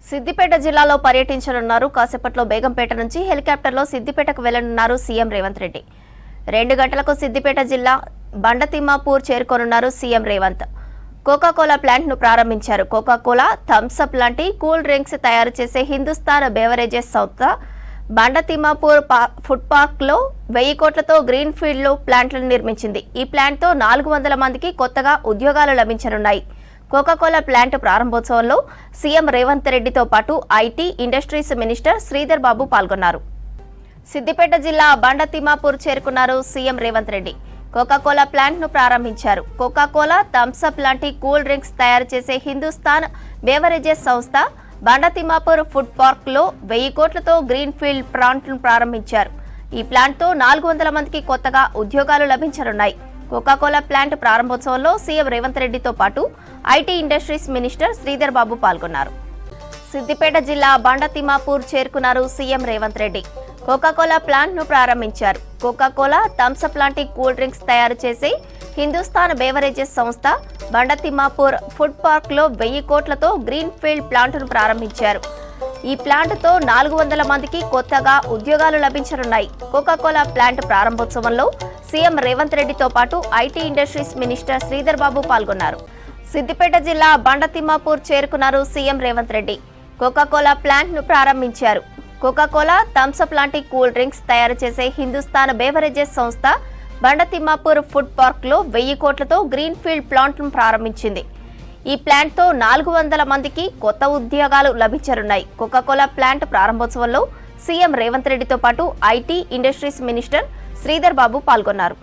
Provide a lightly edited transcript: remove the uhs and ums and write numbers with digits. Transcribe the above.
సిద్దిపేట జిల్లాలో పర్యటించనున్నారు. కాసేపట్లో బేగంపేట నుంచి హెలికాప్టర్లో సిద్దిపేటకు వెళ్లనున్నారు సీఎం రేవంత్ రెడ్డి. 2 గంటలకు సిద్దిపేట జిల్లా బండతిమ్మాపూర్ చేరుకోనున్నారు సీఎం రేవంత్. కోకాకోలా ప్లాంట్ ను ప్రారంభించారు. కోకాకోలా, థమ్సప్ లాంటి కూల్ డ్రింక్స్ తయారు చేసే హిందుస్థాన్ బెవరేజెస్ సంస్థ బండతిమ్మాపూర్ ఫుడ్ పార్క్ లో 1000 కోట్లతో గ్రీన్ ఫీల్డ్ లో ప్లాంట్లను నిర్మించింది. ఈ ప్లాంట్ తో 400 మందికి కొత్తగా ఉద్యోగాలు లభించనున్నాయి. కోకాకోలా ప్లాంట్ ప్రారంభోత్సవంలో సీఎం రేవంత్ రెడ్డితో పాటు IT, industries minister Sridhar Babu పాల్గొన్నారు. సిద్దిపేట జిల్లా బండతిమ్మాపూర్ చేరుకున్నారు CM Revanth Reddy. Coca Cola plant ను ప్రారంభించారు. కోకాకోలా, థమ్సప్ లాంటి కూల్ డ్రింక్స్ తయారు చేసే హిందుస్థాన్ బెవరేజెస్ సంస్థ బండతిమ్మాపూర్ ఫుడ్ పార్క్ లో 1000 కోట్లతో గ్రీన్ ఫీల్డ్ ప్లాంట్ ను ప్రారంభించారు. ఈ ప్లాంట్ తో 400 మందికి కొత్తగా ఉద్యోగాలు లభించనున్నాయి. కోకాకోలా ప్లాంట్ ప్రారంభోత్సవంలో సీఎం రేవంత్ రెడ్డితో పాటు IT, industries minister Sridhar Babu పాల్గొన్నారు. సిద్దిపేట జిల్లా బండతిమ్మాపూర్ చేరుకున్నారు CM Revanth Reddy. Coca Cola plant ను ప్రారంభించారు. కోకాకోలా, థమ్సప్ లాంటి కూల్ డ్రింక్స్ తయారు చేసే హిందుస్థాన్ బెవరేజెస్ సంస్థ బండతిమ్మాపూర్ ఫుడ్ పార్క్ లో 1000 కోట్లతో గ్రీన్ ఫీల్డ్ ప్లాంట్ ను ప్రారంభించారు. ఈ ప్లాంట్ తో 400 మందికి కొత్తగా ఉద్యోగాలు లభించనున్నాయి. కోకాకోలా ప్లాంట్ ప్రారంభోత్సవంలో సీఎం రేవంత్ రెడ్డితో పాటు IT, industries minister Sridhar Babu పాల్గొన్నారు. సిద్దిపేట జిల్లా బండతిమ్మాపూర్ చేరుకున్నారు CM Revanth Reddy. Coca Cola plant ను ప్రారంభించారు. కోకాకోలా, థమ్సప్ లాంటి కూల్ డ్రింక్స్ తయారు చేసే హిందుస్థాన్ బెవరేజెస్ సంస్థ బండతిమ్మాపూర్ ఫుడ్ పార్క్ లో 1000 కోట్లతో గ్రీన్ ఫీల్డ్ ప్లాంట్ ను ప్రారంభించింది. ఈ ప్లాంట్ తో 400 మందికి కొత్త ఉద్యోగాలు లభించనున్నాయి. కోకాకోలా ప్లాంట్ ప్రారంభోత్సవంలో సీఎం రేవంత్ రెడ్డితో పాటు IT, industries minister Sridhar Babu పాల్గొన్నారు.